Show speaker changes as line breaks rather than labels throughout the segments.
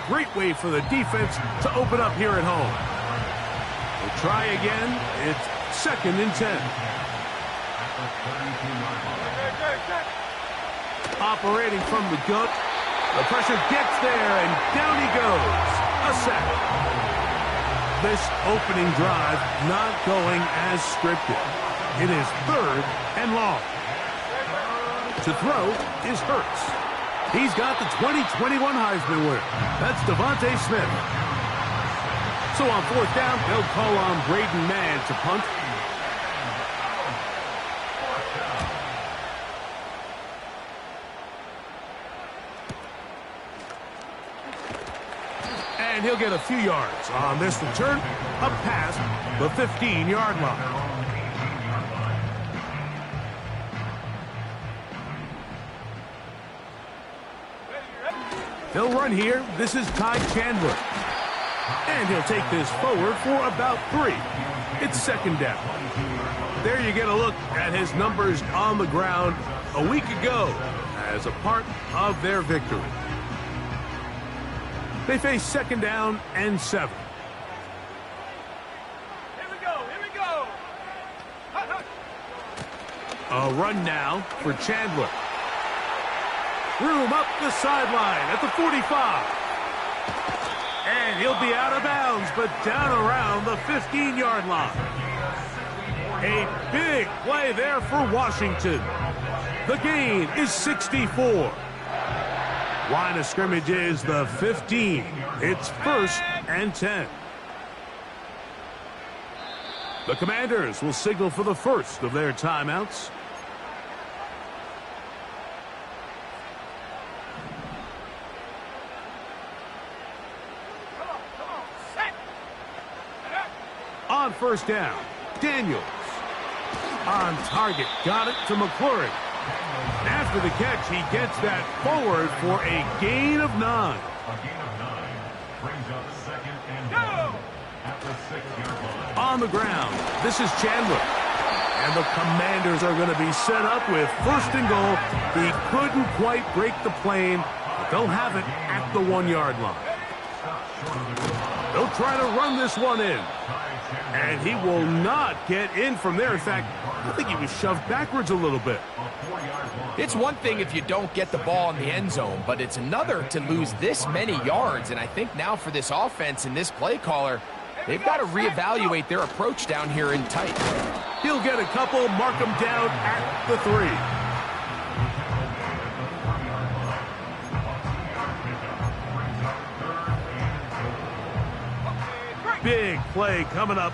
Great way for the defense to open up here at home. We'll try again. It's 2nd and 10. Operating from the gut. The pressure gets there, and down he goes. A sack. This opening drive not going as scripted. It is 3rd and long. To throw is Hurts. He's got the 2021 Heisman winner. That's Devontae Smith. So on 4th down, they'll call on Braden Mann to punt. And he'll get a few yards on this return, up past the 15-yard line. He'll run here. This is Ty Chandler. And he'll take this forward for about 3. It's 2nd down. There you get a look at his numbers on the ground a week ago as a part of their victory. They face 2nd down and 7.
Here we go, here we go.
A run now for Chandler. Room up the sideline at the 45. And he'll be out of bounds, but down around the 15-yard line. A big play there for Washington. The gain is 64. Line of scrimmage is the 15. It's 1st and 10. The Commanders will signal for the first of their timeouts. On 1st down, Daniels. On target, got it to McClurry. After the catch, he gets that forward for a gain of 9.
A gain of 9 brings up 2nd and goal at the 6-yard line.
On the ground, this is Chandler. And the Commanders are going to be set up with 1st and goal. He couldn't quite break the plane, but they'll have it at the 1-yard line. They'll try to run this one in. And he will not get in from there. In fact, I think he was shoved backwards a little bit.
It's one thing if you don't get the ball in the end zone, but it's another to lose this many yards. And I think now for this offense and this play caller, they've got to reevaluate their approach down here in tight.
He'll get a couple, mark him down at the 3. Big play coming up.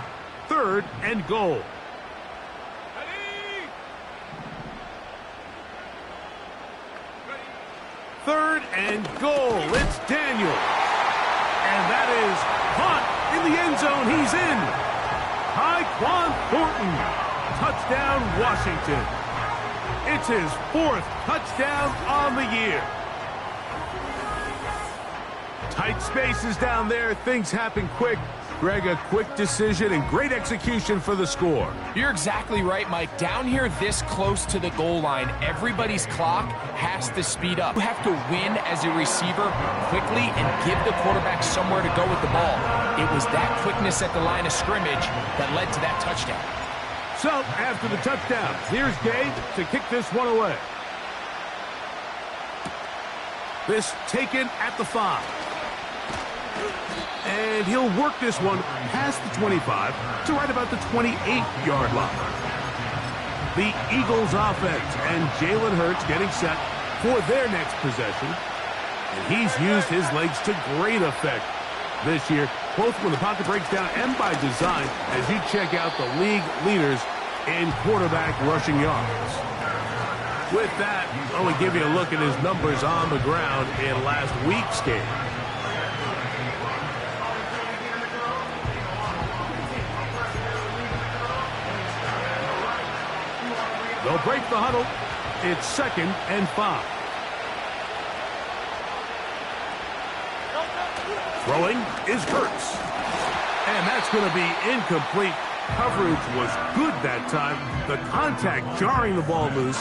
3rd and goal. Third and goal. It's Daniel. And that is caught in the end zone. He's in. Tyquan Thornton. Touchdown, Washington. It's his 4th touchdown on the year. Tight spaces down there. Things happen quick. Greg, a quick decision and great execution for the score.
You're exactly right, Mike. Down here this close to the goal line, everybody's clock has to speed up. You have to win as a receiver quickly and give the quarterback somewhere to go with the ball. It was that quickness at the line of scrimmage that led to that touchdown.
So, after the touchdown, here's Gabe to kick this one away. This taken at the 5. And he'll work this one past the 25 to right about the 28-yard line. The Eagles offense and Jalen Hurts getting set for their next possession. And he's used his legs to great effect this year, both when the pocket breaks down and by design, as you check out the league leaders in quarterback rushing yards. With that, I want to give you a look at his numbers on the ground in last week's game. They'll break the huddle. It's 2nd and 5. Throwing is Hurts. And that's going to be incomplete. Coverage was good that time. The contact jarring the ball loose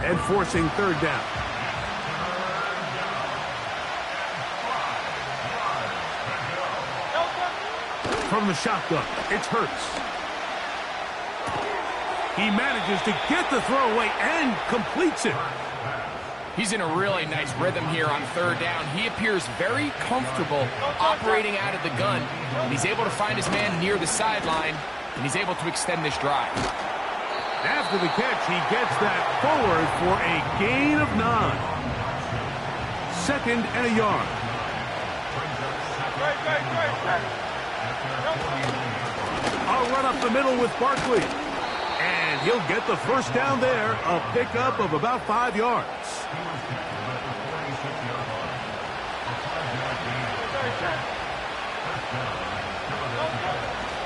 and forcing 3rd down. From the shotgun, it's Hurts. He manages to get the throw away and completes it.
He's in a really nice rhythm here on third down. He appears very comfortable operating out of the gun. And he's able to find his man near the sideline, and he's able to extend this drive.
After the catch, he gets that forward for a gain of 9. 2nd and a yard. A run up the middle with Barkley. And he'll get the first down there, a pickup of about 5 yards.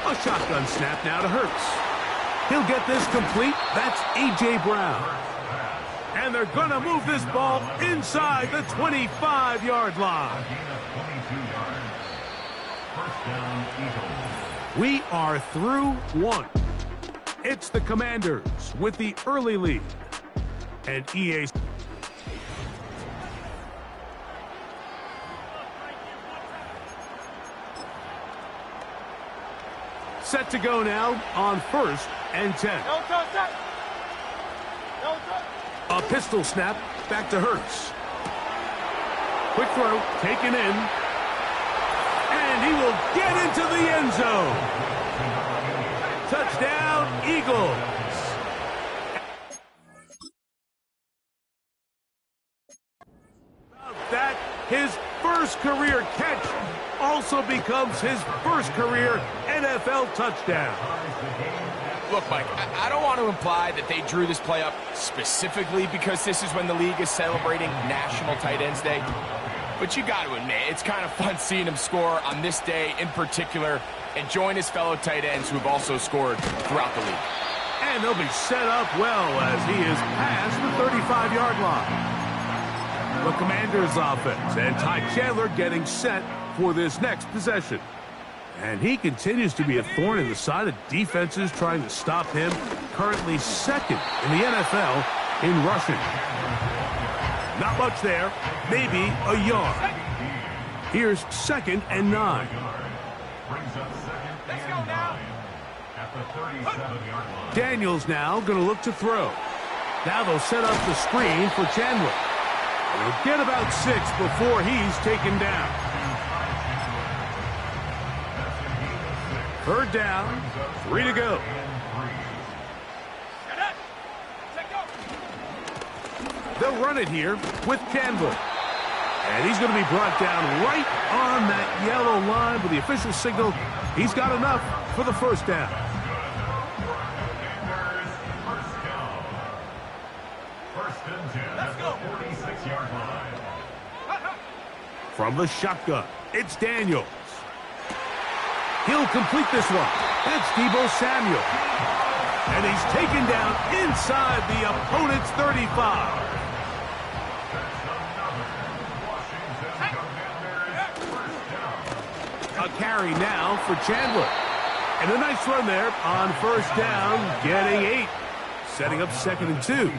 A shotgun snap now to Hurts. He'll get this complete. That's A.J. Brown. And they're going to move this ball inside the 25-yard line. We are through 1. It's the Commanders with the early lead. And EA... set to go now on 1st and 10. A pistol snap back to Hurts. Quick throw taken in. And he will get into the end zone. Touchdown, Eagles. That, his first career catch also becomes his first career NFL touchdown.
Look, Mike, I don't want to imply that they drew this play up specifically because this is when the league is celebrating National Tight Ends Day. But you got to admit, it's kind of fun seeing him score on this day in particular and join his fellow tight ends who have also scored throughout the league.
And they'll be set up well as he is past the 35-yard line. The Commanders' offense and Ty Chandler getting set for this next possession. And he continues to be a thorn in the side of defenses trying to stop him. Currently 2nd in the NFL in rushing. Not much there. Maybe a yard. Here's 2nd and 9. Daniels now going to look to throw. Now they'll set up the screen for Chandler. They'll get about 6 before he's taken down. 3rd down, 3 to go. They'll run it here with Chandler. And he's going to be brought down right on that yellow line with the official signal. He's got enough for the first down. From the shotgun, it's Daniels. He'll complete this one. That's Deebo Samuel. And he's taken down inside the opponent's 35. A carry now for Chandler. And a nice run there on 1st down, getting 8. Setting up 2nd and 2.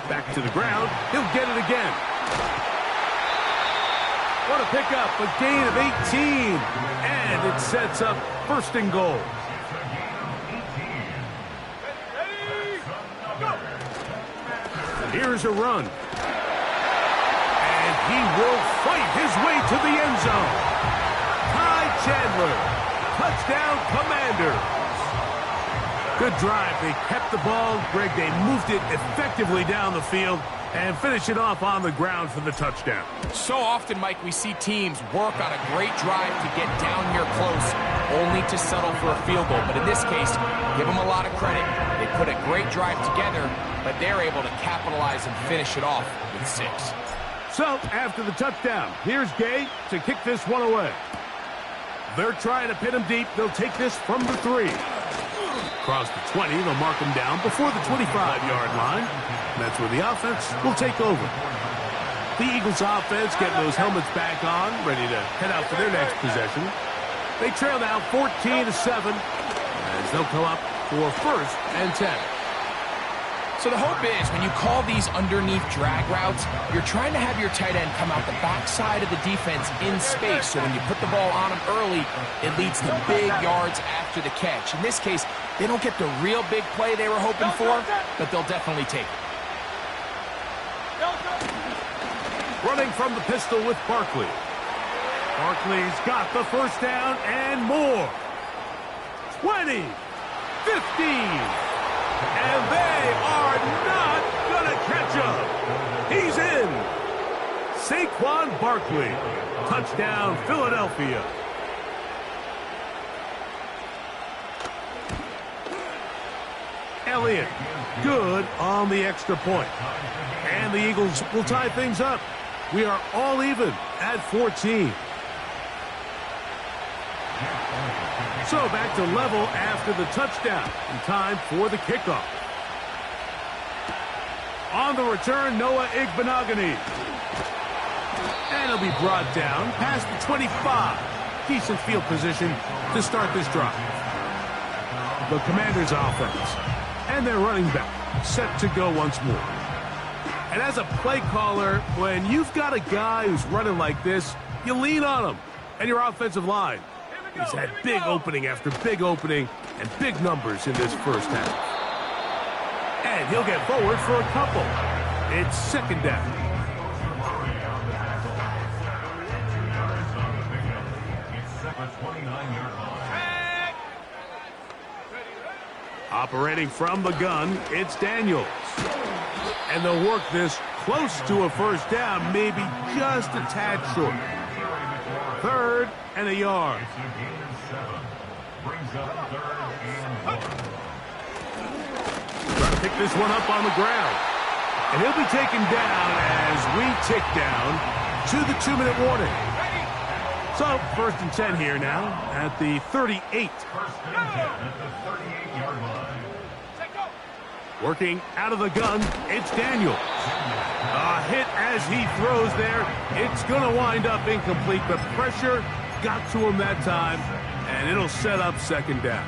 Back to the ground. He'll get it again. What a pickup, a gain of 18. And it sets up 1st and goal. Here's a run. And he will fight his way to the end zone. Ty Chandler. Touchdown, Commanders. Good drive. They kept the ball. Greg, they moved it effectively down the field and finish it off on the ground for the touchdown.
So often, Mike, we see teams work on a great drive to get down here close, only to settle for a field goal. But in this case, give them a lot of credit. They put a great drive together, but they're able to capitalize and finish it off with 6.
So, after the touchdown, here's Gay to kick this one away. They're trying to pin him deep. They'll take this from the 3. Across the 20, they'll mark him down before the 25-yard line. And that's where the offense will take over. The Eagles offense getting those helmets back on, ready to head out for their next possession. They trail now 14-7 as they'll come up for 1st and 10.
So the hope is when you call these underneath drag routes, you're trying to have your tight end come out the backside of the defense in space. So when you put the ball on him early, it leads to big yards after the catch. In this case, they don't get the real big play they were hoping for, but they'll definitely take it.
Running from the pistol with Barkley. Barkley's got the first down and more. 20, 15. And they are not going to catch up. He's in. Saquon Barkley. Touchdown, Philadelphia. Elliott, good on the extra point. And the Eagles will tie things up. We are all even at 14. So back to level after the touchdown. In time for the kickoff. On the return, Noah Igbinoghene. And he'll be brought down past the 25. Decent field position to start this drive. The Commanders' offense. And their running back set to go once more. And as a play caller, when you've got a guy who's running like this, you lean on him and your offensive line. He's had big opening after big opening and big numbers in this first half. And he'll get forward for a couple. It's second down. Operating from the gun, it's Daniels. And they'll work this close to a first down, maybe just a tad short. Third and a yard. Trying to pick this one up on the ground. And he'll be taken down as we tick down to the 2-minute warning. So, first and 10 here now at the 38. Working out of the gun, it's Daniels. A hit as he throws there. It's going to wind up incomplete, but pressure got to him that time, and it'll set up second down.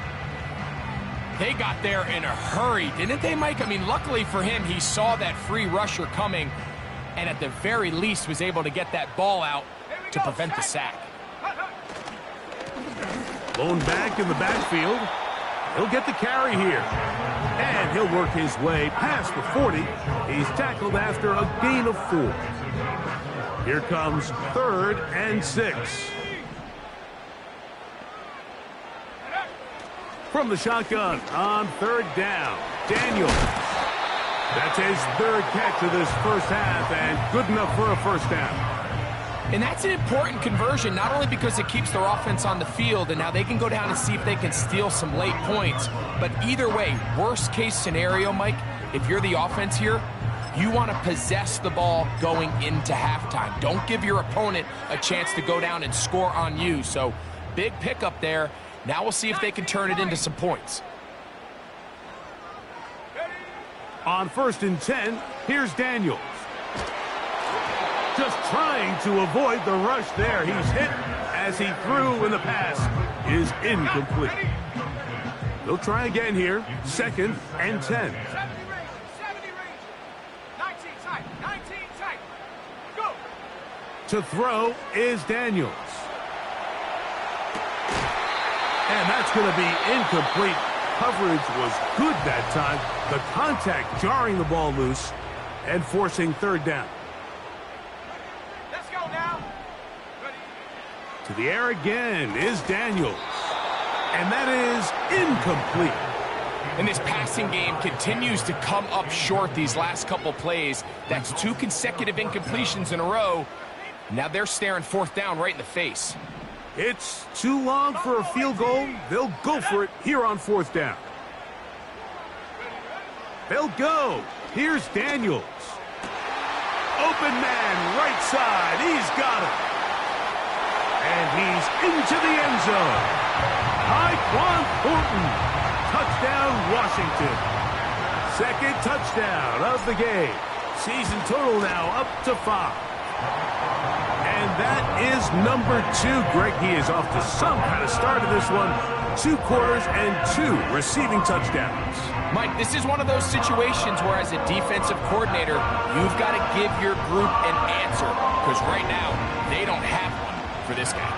They got there in a hurry, didn't they, Mike? I mean, luckily for him, he saw that free rusher coming, and at the very least was able to get that ball out to prevent the sack.
Blown back in the backfield. He'll get the carry here. And he'll work his way past the 40. He's tackled after a gain of 4. Here comes third and 6. From the shotgun on third down, Daniels. That's his third catch of this first half and good enough for a first down.
And that's an important conversion, not only because it keeps their offense on the field, and now they can go down and see if they can steal some late points. But either way, worst case scenario, Mike, if you're the offense here, you want to possess the ball going into halftime. Don't give your opponent a chance to go down and score on you. So big pickup there. Now we'll see if they can turn it into some points.
On first and 10, here's Daniels. Just trying to avoid the rush there. He's hit as he threw, and the pass is incomplete. They'll try again here. Second and 10.
70 range. 19 tight. Go.
To throw is Daniels. And that's going to be incomplete. Coverage was good that time. The contact jarring the ball loose and forcing third down.
Let's go now. Ready.
To the air again is Daniels. And that is incomplete.
And this passing game continues to come up short these last couple plays. That's 2 consecutive incompletions in a row. Now they're staring fourth down right in the face.
It's too long for a field goal. They'll go for it here on fourth down. They'll go. Here's Daniels. Open man, right side. He's got it. And he's into the end zone. Tyquan Thornton. Touchdown, Washington. Second touchdown of the game. Season total now up to 5. And that is number 2. Greg, he is off to some kind of start in this one. 2 quarters and 2 receiving touchdowns.
Mike, this is one of those situations where as a defensive coordinator, you've got to give your group an answer. Because right now, they don't have one for this guy.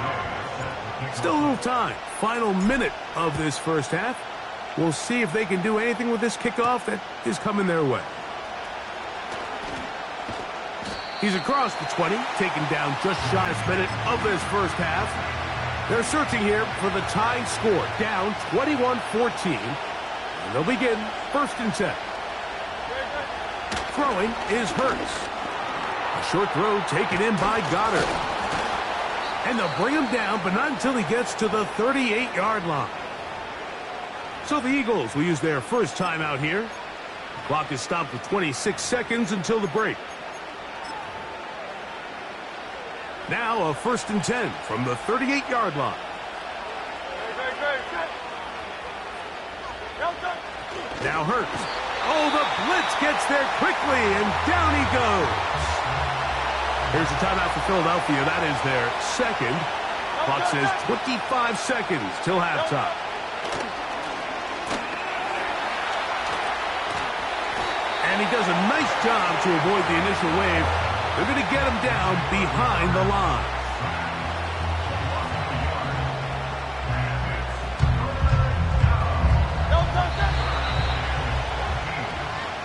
Still a little time. Final minute of this first half. We'll see if they can do anything with this kickoff that is coming their way. He's across the 20, taken down just shy of a minute of this first half. They're searching here for the tying score, down 21-14. And they'll begin 1st and 10. Throwing is Hurts. A short throw taken in by Goddard. And they'll bring him down, but not until he gets to the 38-yard line. So the Eagles will use their first timeout here. The clock is stopped with 26 seconds until the break. Now a 1st and 10 from the 38-yard line. Now Hurts. Oh, the blitz gets there quickly, and down he goes. Here's a timeout for Philadelphia. That is their second. Clock says 25 seconds till halftime. And he does a nice job to avoid the initial wave. They're going to get him down behind the line.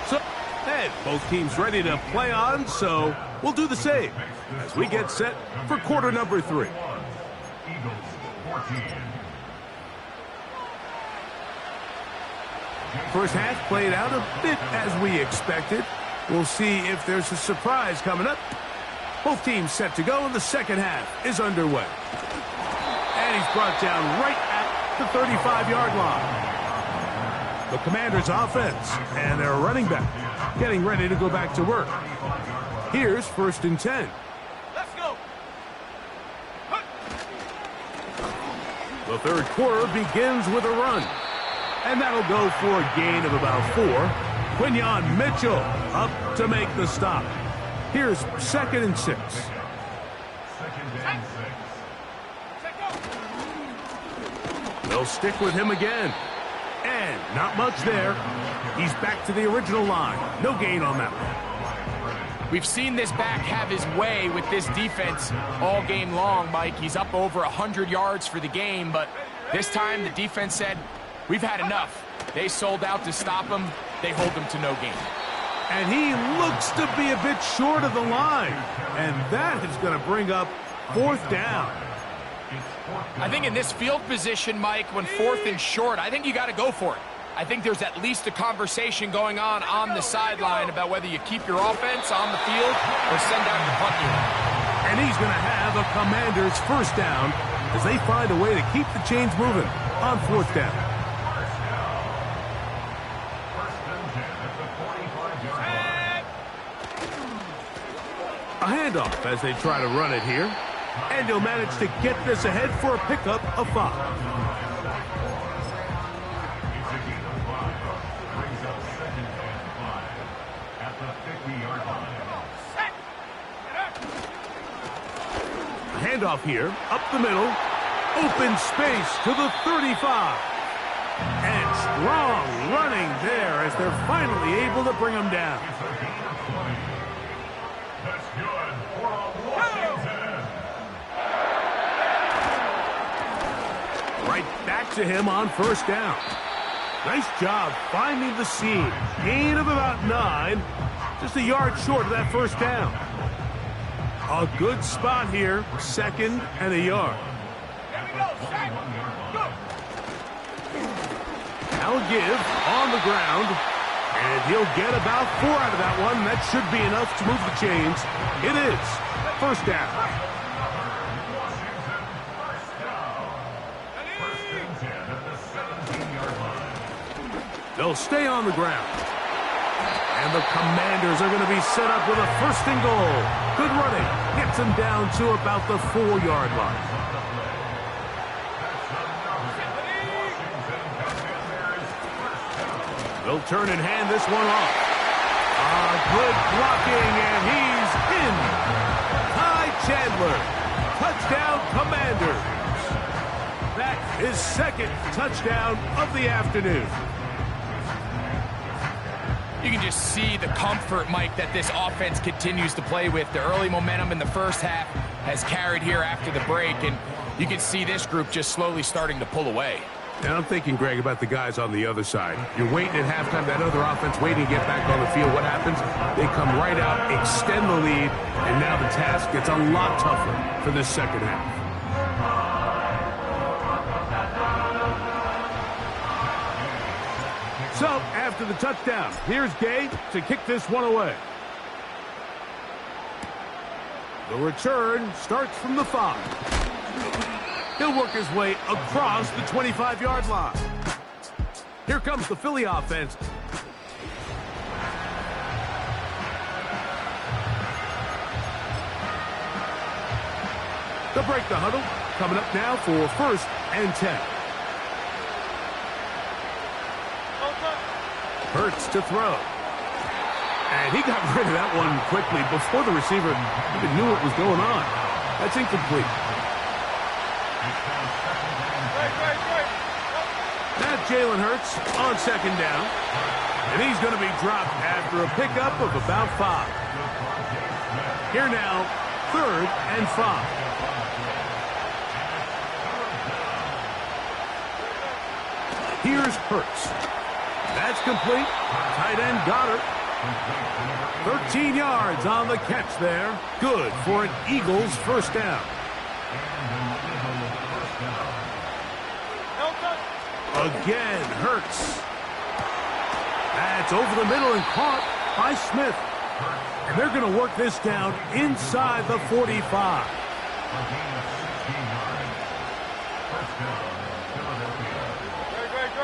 So, and both teams ready to play on, so we'll do the same as we get set for quarter number 3.
Eagles 14.
First half played out a bit as we expected. We'll see if there's a surprise coming up. Both teams set to go, and the second half is underway. And he's brought down right at the 35-yard line. The Commanders' offense and their running back getting ready to go back to work. Here's 1st and 10.
Let's go.
The third quarter begins with a run. And that'll go for a gain of about 4. Quinyon Mitchell up to make the stop. Here's 2nd and 6.
2nd and 6.
They'll stick with him again. And not much there. He's back to the original line. No gain on that one.
We've seen this back have his way with this defense all game long, Mike. He's up over 100 yards for the game, but this time the defense said, we've had enough. They sold out to stop him. They hold him to no gain.
And he looks to be a bit short of the line. And that is going to bring up 4th down.
I think in this field position, Mike, when 4th and short, I think you got to go for it. I think there's at least a conversation going on the sideline about whether you keep your offense on the field or send out your punt unit.
And he's going to have a Commander's first down as they find a way to keep the chains moving on 4th down. A handoff as they try to run it here. And he'll manage to get this ahead for a pickup of 5.
Brings up 2nd and 5 at the 50-yard line.
A handoff here, up the middle. Open space to the 35. And strong running there as they're finally able to bring him down.
That's good for Washington.
Right back to him on 1st down. Nice job finding the seam. Gain of about 9. Just a yard short of that 1st down. A good spot here. 2nd and a yard.
Here we go. Set. Go.
Now a give on the ground. And he'll get about 4 out of that one. That should be enough to move the chains. It is 1st down. They'll stay on the ground. And the Commanders are going to be set up with a 1st and goal. Good running. Gets them down to about the 4-yard line. They'll turn and hand this one off. Good blocking, and he's in. Ty Chandler Touchdown, Commanders. That is second touchdown of the afternoon.
You can just see the comfort, Mike, that this offense continues to play with. The early momentum in the first half has carried here after the break, and you can see this group just slowly starting to pull away.
And I'm thinking, Greg, about the guys on the other side. You're waiting at halftime, that other offense waiting to get back on the field. What happens? They come right out, extend the lead, and now the task gets a lot tougher for this second half. So, after the touchdown, here's Gabe to kick this one away. The return starts from the 5. He'll work his way across the 25-yard line. Here comes the Philly offense. They'll break the huddle. Coming up now for 1st and 10. Hurts to throw. And he got rid of that one quickly before the receiver even knew what was going on. That's incomplete. Now Jalen Hurts on 2nd down. And he's going to be dropped after a pickup of about 5. Here now, 3rd and 5. Here's Hurts. That's complete. Tight end Goddard. 13 yards on the catch there. Good for an Eagles 1st down. Again, Hurts. That's over the middle and caught by Smith. And they're going to work this down inside the 45.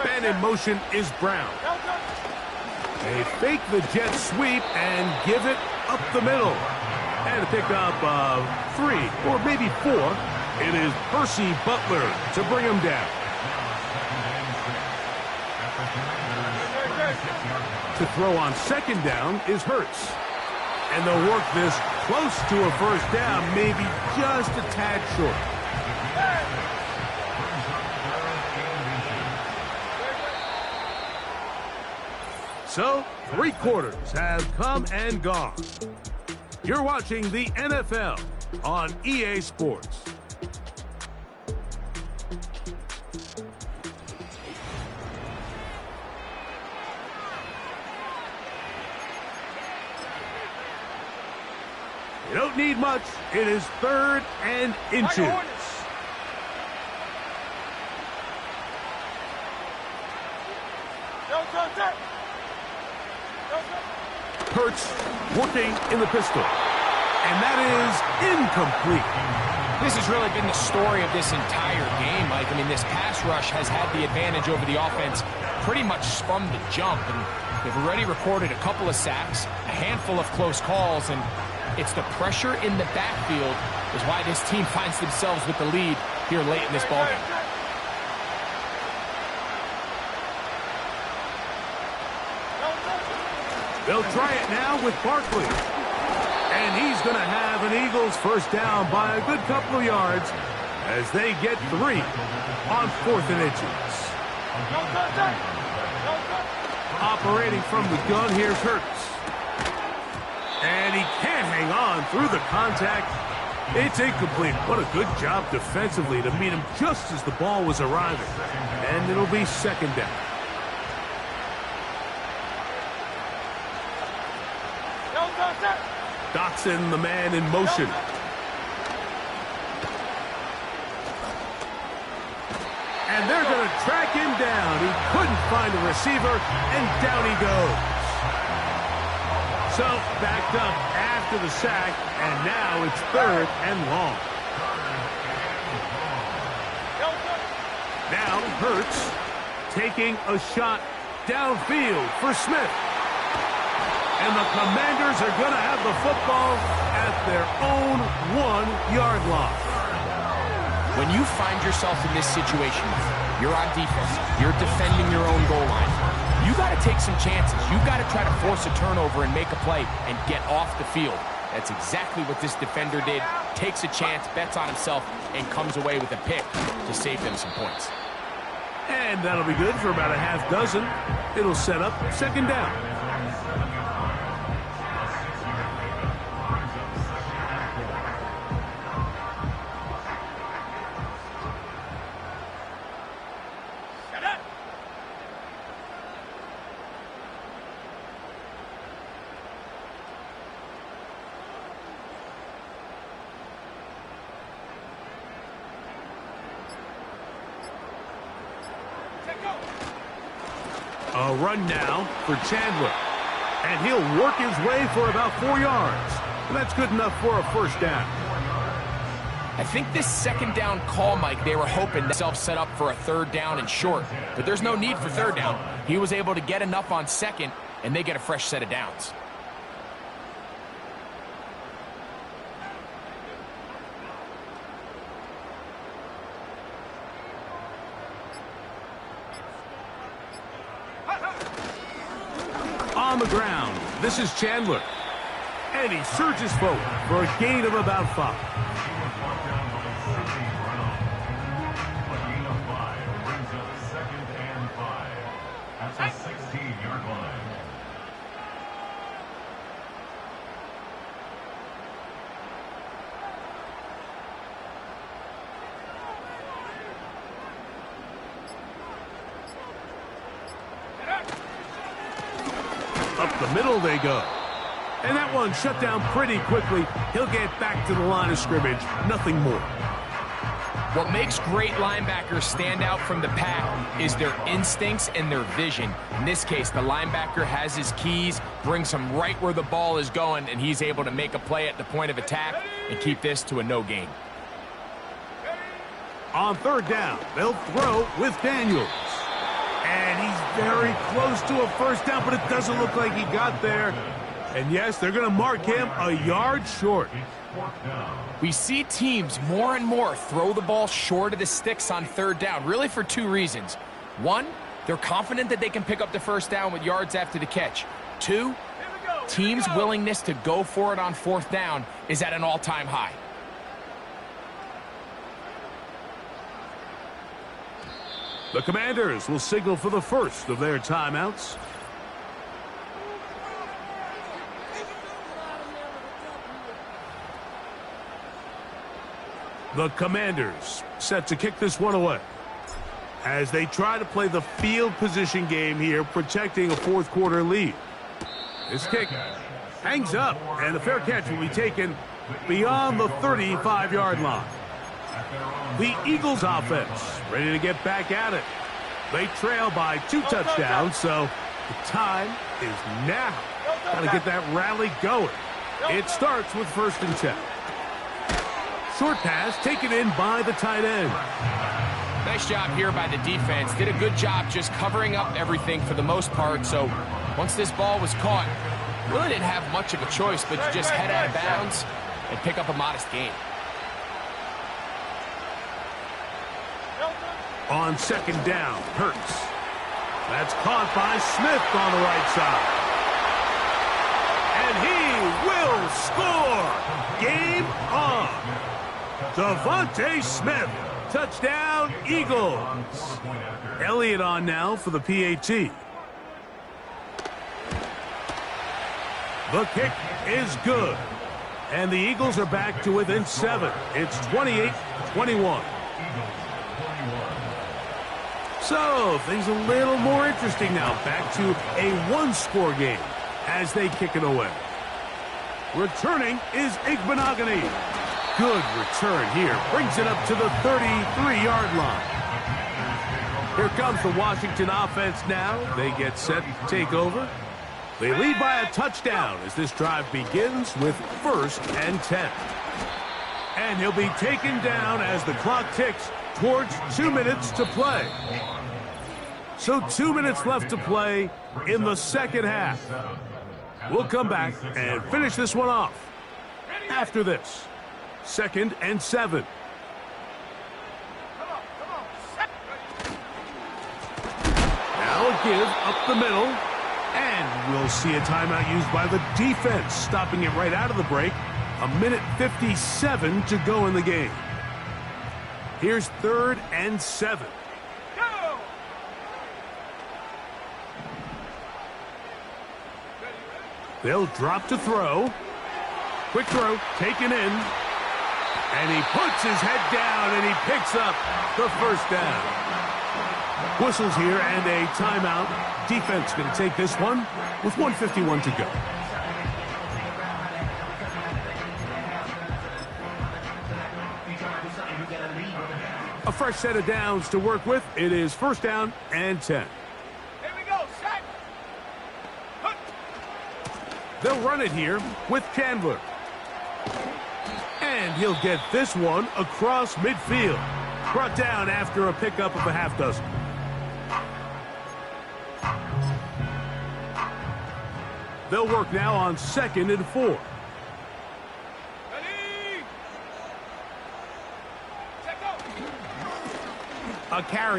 Man in motion is Brown. They fake the jet sweep and give it up the middle. And a pickup of 3 or maybe 4. It is Percy Butler to bring him down. To throw on 2nd down is Hurts. And they'll work this close to a 1st down, maybe just a tad short. So, 3 quarters have come and gone. You're watching the NFL on EA Sports. You don't need much. It is 3rd and inches. Hurts working in the pistol. And that is incomplete.
This has really been the story of this entire game, Mike. I mean, this pass rush has had the advantage over the offense pretty much from the jump. And they've already recorded a couple of sacks, a handful of close calls, and it's the pressure in the backfield is why this team finds themselves with the lead here late in this ballgame.
They'll try it now with Barkley. And he's going to have an Eagles 1st down by a good couple of yards as they get 3 on 4th and inches. Operating from the gun, here's Hurts. And he can't hang on through the contact. It's incomplete. What a good job defensively to meet him just as the ball was arriving. And it'll be 2nd down. Dotson, the man in motion. And they're going to track him down. He couldn't find a receiver, and down he goes. So, backed up after the sack, and now it's 3rd and long. Now, Hurts taking a shot downfield for Smith. And the Commanders are going to have the football at their own 1-yard line.
When you find yourself in this situation, you're on defense, you're defending your own goal line, you got to take some chances. You got to try to force a turnover and make a play and get off the field. That's exactly what this defender did. Takes a chance, bets on himself, and comes away with a pick to save them some points.
And that'll be good for about a half dozen. It'll set up second down. A run now for Chandler. And he'll work his way for about 4 yards. That's good enough for a first down.
I think this second down call, Mike, they were hoping themselves set up for a third down and short. But there's no need for third down. He was able to get enough on second, and they get a fresh set of downs.
On the ground, this is Chandler. And he surges forward for a gain of about 5.
A gain of 5 brings up 2nd and 5 at the 16-yard line.
Up the middle they go. And that one shut down pretty quickly. He'll get back to the line of scrimmage. Nothing more.
What makes great linebackers stand out from the pack is their instincts and their vision. In this case, the linebacker has his keys, brings him right where the ball is going, and he's able to make a play at the point of attack and keep this to a no gain.
On third down, they'll throw with Daniels. And he's very close to a first down, but it doesn't look like he got there. And yes, they're going to mark him a yard short.
We see teams more and more throw the ball short of the sticks on third down, really for 2 reasons. 1, they're confident that they can pick up the first down with yards after the catch. 2, teams' willingness to go for it on fourth down is at an all-time high.
The Commanders will signal for the first of their timeouts. The Commanders set to kick this one away as they try to play the field position game here, protecting a fourth quarter lead. This kick hangs up, and the fair catch will be taken beyond the 35-yard line. The Eagles offense ready to get back at it. They trail by 2 touchdowns, so the time is now. Got to get that rally going. It starts with 1st and 10. Short pass taken in by the tight end.
Nice job here by the defense. Did a good job just covering up everything for the most part. So once this ball was caught, really didn't have much of a choice but to just head out of bounds and pick up a modest gain.
On 2nd down, Hurts. That's caught by Smith on the right side. And he will score. Game on. Devontae Smith. Touchdown, Eagles. Elliott on now for the PAT. The kick is good. And the Eagles are back to within 7. It's 28-21. So, things a little more interesting now. Back to a 1-score game as they kick it away. Returning is Igbenogany. Good return here. Brings it up to the 33-yard line. Here comes the Washington offense now. They get set to take over. They lead by a touchdown as this drive begins with 1st and 10. And he'll be taken down as the clock ticks towards 2 minutes to play. So 2 minutes left to play in the second half. We'll come back and finish this one off after this. 2nd and 7. Now a give up the middle. And we'll see a timeout used by the defense, stopping it right out of the break. 1:57 to go in the game. Here's 3rd and 7.
Go!
They'll drop to throw. Quick throw, taken in. And he puts his head down and he picks up the first down. Whistles here and a timeout. Defense going to take this one with 1:51 to go. A fresh set of downs to work with. It is 1st down and 10.
Here we go, set! Hut.
They'll run it here with Chandler. And he'll get this one across midfield. Brought down after a pickup of a half dozen. They'll work now on 2nd and 4.
Ready? Set, go!
A carry